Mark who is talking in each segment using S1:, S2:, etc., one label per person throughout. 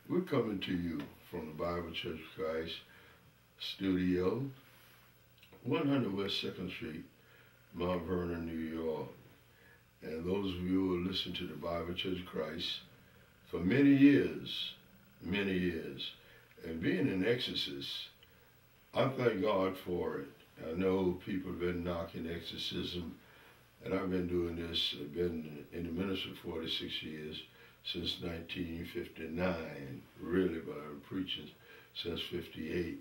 S1: We're coming to you from the Bible Church of Christ studio, 100 West 2nd Street, Mount Vernon, New York. And those of you who have listened to the Bible Church of Christ for many years, and being an exorcist, I thank God for it. I know people have been knocking exorcism, and I've been doing this. I've been in the ministry 46 years, since 1959, really, but I've been preaching since 58.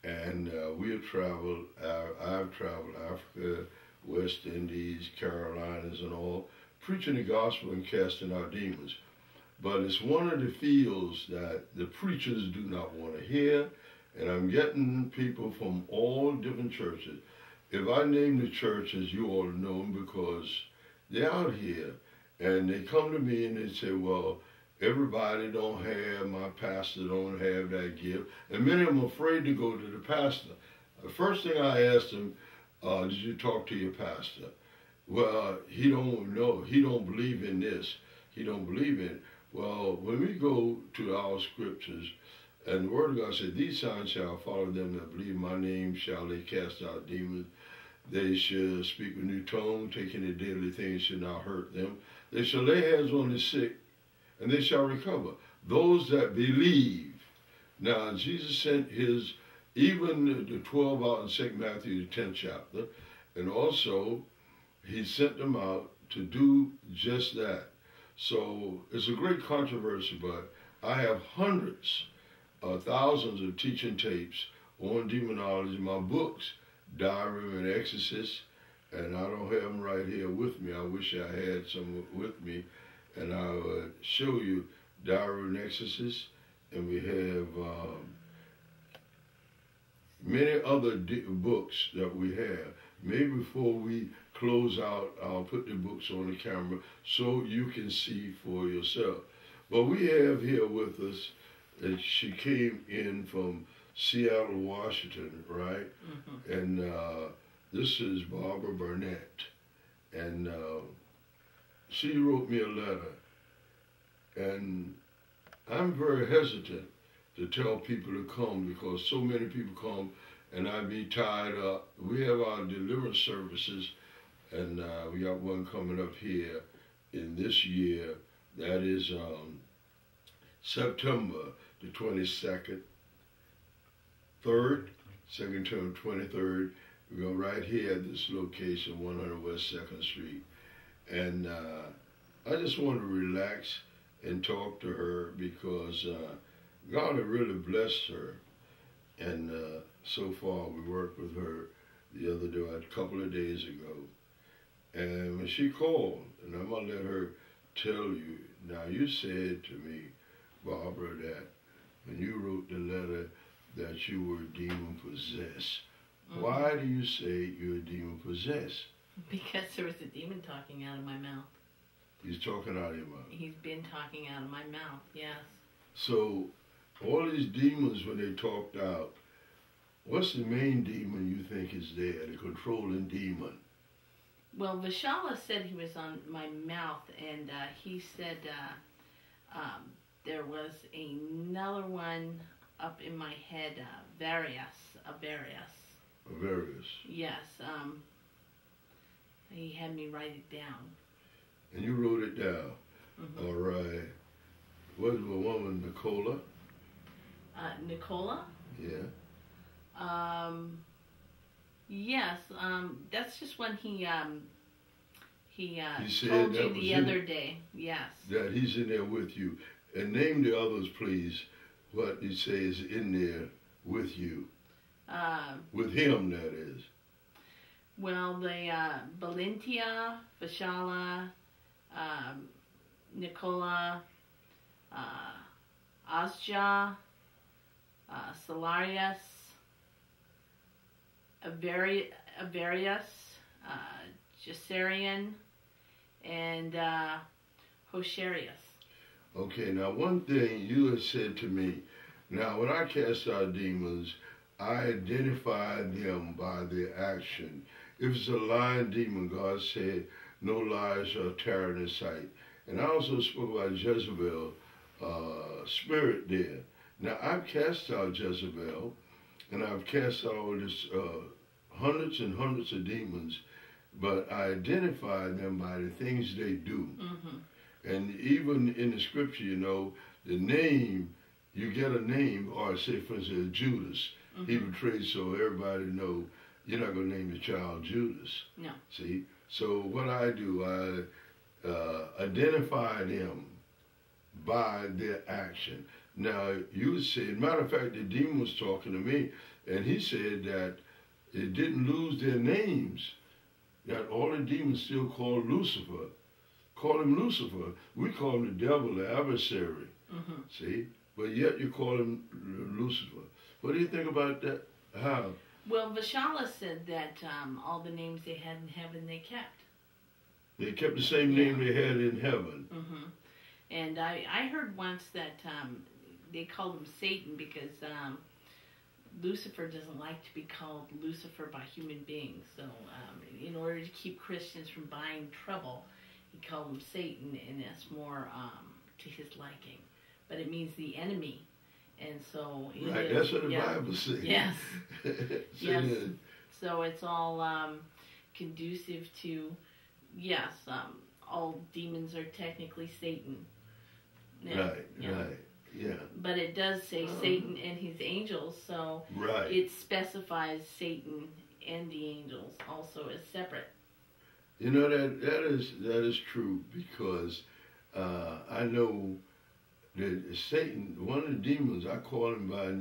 S1: And we have traveled, I've traveled Africa, West Indies, Carolinas, and all, preaching the gospel and casting out demons. But it's one of the fields that the preachers do not want to hear, and I'm getting people from all different churches. If I name the churches, you all know them because they're out here. And they come to me and they say, well, everybody don't have, my pastor don't have that gift. And many of them are afraid to go to the pastor. The first thing I asked them, did you talk to your pastor? Well, he don't know. He don't believe in this. He don't believe in it. Well, when we go to our scriptures, and the Word of God said, these signs shall follow them that believe my name, shall they cast out demons. They shall speak with new tongue, taking the deadly things shall not hurt them. They shall lay hands on the sick, and they shall recover. Those that believe. Now, Jesus sent his, even the 12 out in St. Matthew, the 10th chapter, and also he sent them out to do just that. So it's a great controversy, but I have hundreds, thousands of teaching tapes on demonology, my books, Diary of an Exorcist, and I don't have them right here with me. I wish I had some with me, and I would show you Diary of an Exorcist, and we have many other books that we have. Maybe before we close out, I'll put the books on the camera so you can see for yourself. But we have here with us, that she came in from Seattle, Washington, right? Mm-hmm. And this is Barbara Burnett. And she wrote me a letter. And I'm very hesitant to tell people to come because so many people come and I'd be tied up. We have our deliverance services, and we got one coming up here in this year. That is September the 22nd, 3rd, second term 23rd. We go right here at this location, 100 West 2nd Street. And I just want to relax and talk to her because God had really blessed her. And so far, we worked with her the other day, a couple of days ago. And when she called, and I'm going to let her tell you, now you said to me, Barbara, that when you wrote the letter that you were demon-possessed. Mm-hmm. Why do you say you're demon-possessed?
S2: Because there was a demon talking out of my mouth.
S1: He's talking out of your mouth?
S2: He's been talking out of my mouth, yes.
S1: So, all these demons, when they talked out, what's the main demon you think is there, the controlling demon?
S2: Well, Vishala said he was on my mouth, and he said there was another one up in my head, Varius. Yes, he had me write it down.
S1: And you wrote it down? Mm-hmm. All right. What was the woman, Nicola?
S2: Nicola?
S1: Yeah.
S2: Yes, that's just when he
S1: said
S2: told you the other day. Yes.
S1: That he's in there with you. And name the others, please, what he says in there with you. With him, that is.
S2: Well, the Valentia, Vishala, Nicola, Asja, Salarius, Avarius, Jasarian, and Hosharius.
S1: Okay, now one thing you had said to me, now when I cast out demons, I identify them by their action. If it's a lying demon, God said, no lies shall tarry in his sight. And I also spoke about Jezebel, spirit there. Now, I've cast out Jezebel, and I've cast out all this hundreds and hundreds of demons, but I identify them by the things they do. And even in the scripture, you know, the name, you get a name, or say, for instance, Judas. He betrayed, so everybody know you're not going to name your child Judas.
S2: No.
S1: See? So what I do, I identify them by their action. Now, you said, matter of fact, the demon was talking to me, and he said that it didn't lose their names, that all the demons still call Lucifer. Call him Lucifer. We call him the devil, the adversary. See? But yet you call him Lucifer. What do you think about that? How?
S2: Well, Vishala said that all the names they had in heaven they kept.
S1: They kept the same name they had in heaven.
S2: And I heard once that they called him Satan because Lucifer doesn't like to be called Lucifer by human beings. So in order to keep Christians from buying trouble, he called him Satan, and that's more to his liking. But it means the enemy. And so
S1: right, that's what the Bible says.
S2: Yes. Yes. So it's all conducive to, yes, all demons are technically Satan.
S1: Right, right, yeah.
S2: But it does say Satan and his angels, so it specifies Satan and the angels also as separate.
S1: You know, that is true, because I know that Satan, one of the demons, I call him a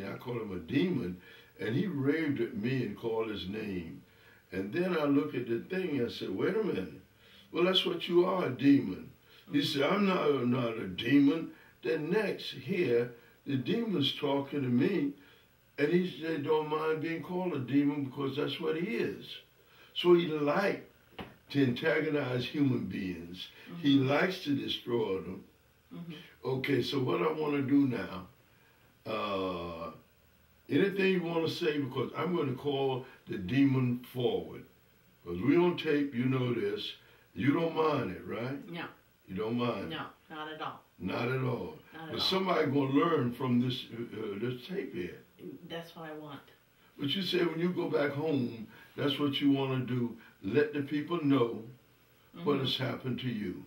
S1: demon, and he raved at me and called his name. And then I look at the thing and I said, wait a minute. Well, that's what you are, a demon. He said, I'm not a demon. Then next, here, the demon's talking to me, and he said, don't mind being called a demon because that's what he is. So he likes to antagonize human beings. He likes to destroy them. Okay, so what I want to do now, anything you want to say, because I'm going to call the demon forward. Because we on tape, you know this. You don't mind it, right?
S2: No.
S1: You don't mind?
S2: No, not at all.
S1: Not at all.
S2: Not at
S1: but
S2: all.
S1: Somebody going to learn from this tape here.
S2: That's what I want.
S1: But you said when you go back home, that's what you want to do. Let the people know what has happened to you.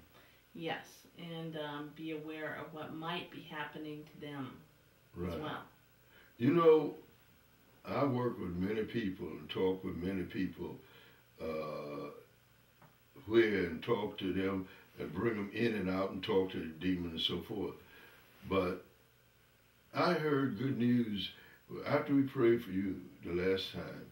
S2: Yes, and be aware of what might be happening to them as well.
S1: You know, I work with many people and talk with many people and talk to them and bring them in and out and talk to the demon and so forth. But I heard good news after we prayed for you the last time,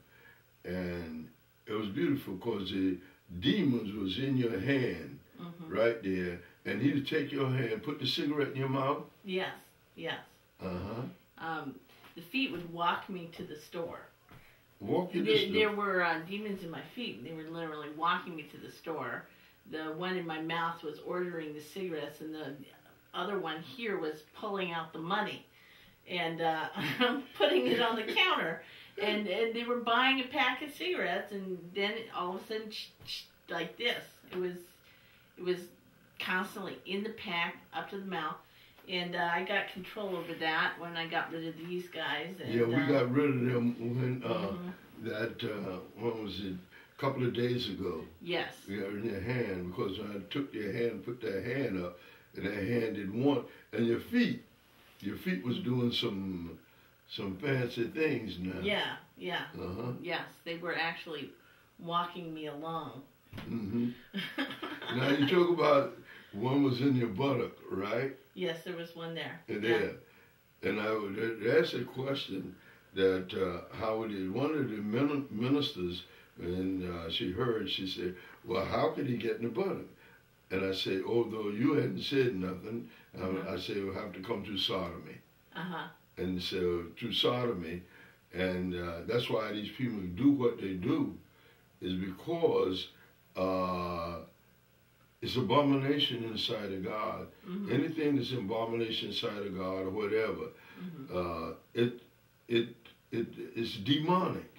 S1: and it was beautiful because the demons was in your hand right there, and he would take your hand, put the cigarette in your mouth.
S2: Yes, yes. The feet would walk me to the store.
S1: Walk you to the store?
S2: There were demons in my feet, and they were literally walking me to the store. The one in my mouth was ordering the cigarettes, and the other one here was pulling out the money and putting it on the counter. And they were buying a pack of cigarettes, and then all of a sudden, like this. It was constantly in the pack, up to the mouth. And I got control over that when I got rid of these guys. And,
S1: yeah, we got rid of them when what was it, a couple of days ago.
S2: Yes.
S1: Yeah, in your hand, because when I took their hand, put their hand up, and their hand didn't want, and your feet was doing some fancy things now.
S2: Yeah, yeah. Yes, they were actually walking me along.
S1: Now you talk about one was in your buttock, right?
S2: Yes, there was one there.
S1: There. And I would ask a question that how did one of the ministers, and she heard, she said, well, how could he get in the buttock? And I said, although you hadn't said nothing, I said, we'll have to come through sodomy. And so through sodomy, and that's why these people do what they do, is because it's abomination inside of God. Anything that's abomination inside of God or whatever, it's demonic.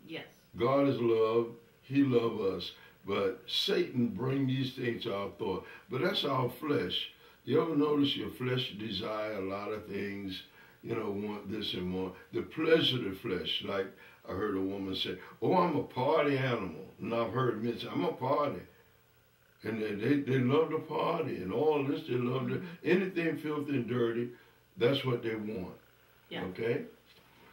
S2: Yes.
S1: God is love. He loves us. But Satan brings these things to our thought. But that's our flesh. You ever notice your flesh desire a lot of things, you know, want this and more? The pleasure of the flesh, like I heard a woman say, oh, I'm a party animal. And I've heard men say, I'm a party. And they love to party and all this. They love to, anything filthy and dirty, that's what they want.
S2: Yeah.
S1: Okay?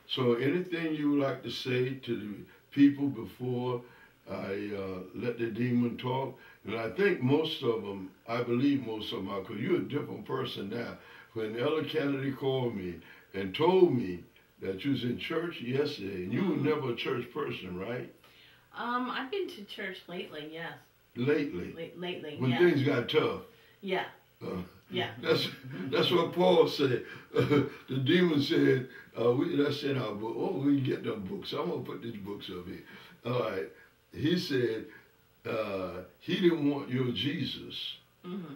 S1: So anything you would like to say to the people before I let the demon talk? And I think most of them, I believe most of them are, because you're a different person now. When Ella Kennedy called me and told me that you was in church yesterday, and you were never a church person, right?
S2: I've been to church lately, yes.
S1: Lately?
S2: Lately,
S1: when
S2: yeah.
S1: things got tough.
S2: Yeah. Yeah.
S1: That's what Paul said. The demon said, that's in our book. Oh, we get them books. I'm going to put these books up here. All right. He said he didn't want your Jesus.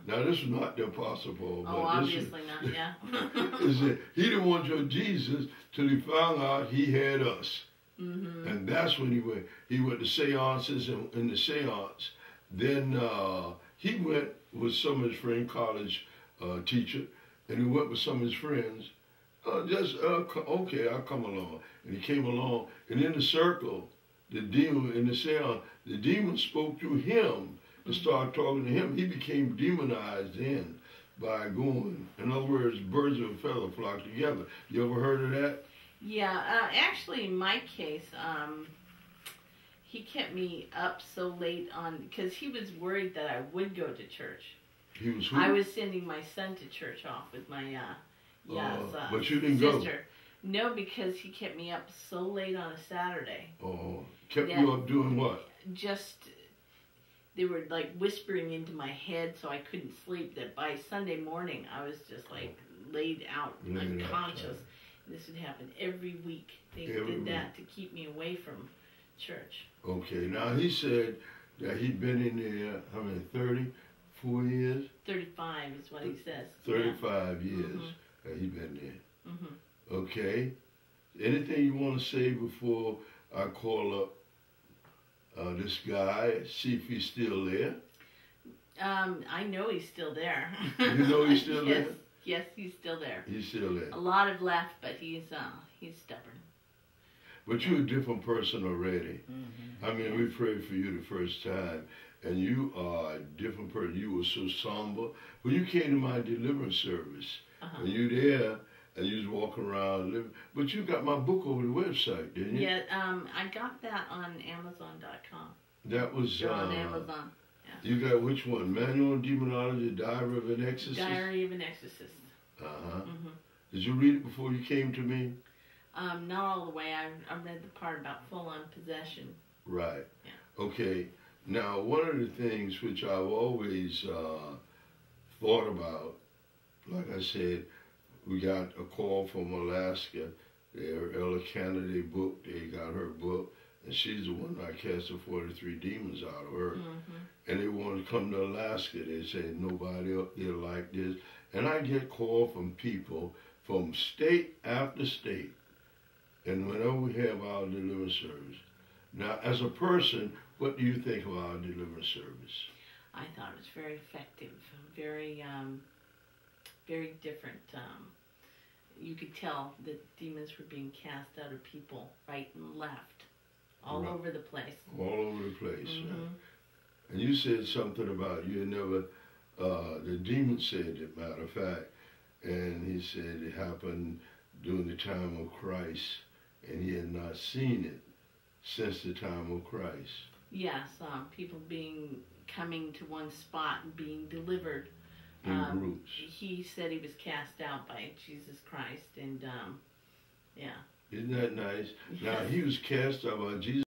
S1: Now, this is not the Apostle Paul.
S2: Oh, obviously not, yeah.
S1: He said he didn't want your Jesus till he found out he had us. And that's when he went to seances and in the seance. Then he went with some of his friends, college teacher, and he went with some of his friends. Okay, I'll come along. And he came along, and in the circle, the demon, in the seance, the demon spoke through him and started talking to him. He became demonized then by going. In other words, birds of a feather flock together. You ever heard of that?
S2: Yeah, actually, in my case, he kept me up so late because he was worried that I would go to church.
S1: He was who?
S2: I was sending my son to church off with my
S1: but you didn't
S2: sister.
S1: go?
S2: No, because he kept me up so late on a Saturday.
S1: Oh, kept you up doing what?
S2: Just, they were like whispering into my head so I couldn't sleep, that by Sunday morning I was just like laid out, unconscious. This would happen every week. They did that to keep me away from church.
S1: Okay, now he said that he'd been in there, how many, 34 years?
S2: 35 is what he says.
S1: 35 years that he'd been there. Okay. Anything you want to say before I call up this guy, see if he's still there?
S2: I know he's still there.
S1: You know he's still there?
S2: Yes, he's still there.
S1: He's still there.
S2: A lot have left, but he's stubborn.
S1: But you're a different person already. I mean, we prayed for you the first time, and you are a different person. You were so somber. When you came to my deliverance service, and you there, and you was walking around living, but you got my book over the website, didn't you?
S2: Yeah, I got that on Amazon.com.
S1: That was
S2: on Amazon.
S1: You got which one? Manual on Demonology, Diary of an Exorcist?
S2: Diary of an Exorcist.
S1: Did you read it before you came to me?
S2: Not all the way. I read the part about full-on possession.
S1: Right.
S2: Yeah.
S1: Okay. Now, one of the things which I've always thought about, like I said, we got a call from Alaska. Their Ella Kennedy book, they got her book, and she's the one that cast the 43 demons out of her. And they wanted to come to Alaska. They said, nobody up there like this. And I get called from people from state after state. And whenever we have our deliverance service. Now, as a person, what do you think of our deliverance service?
S2: I thought it was very effective, very, very different. You could tell that demons were being cast out of people right and left, all over the place.
S1: All over the place. And you said something about you never, the demon said it, matter of fact, and he said it happened during the time of Christ, and he had not seen it since the time of Christ.
S2: Yes, people coming to one spot and being delivered.
S1: In groups.
S2: He said he was cast out by Jesus Christ, and yeah.
S1: Isn't that nice? Now, he was cast out by Jesus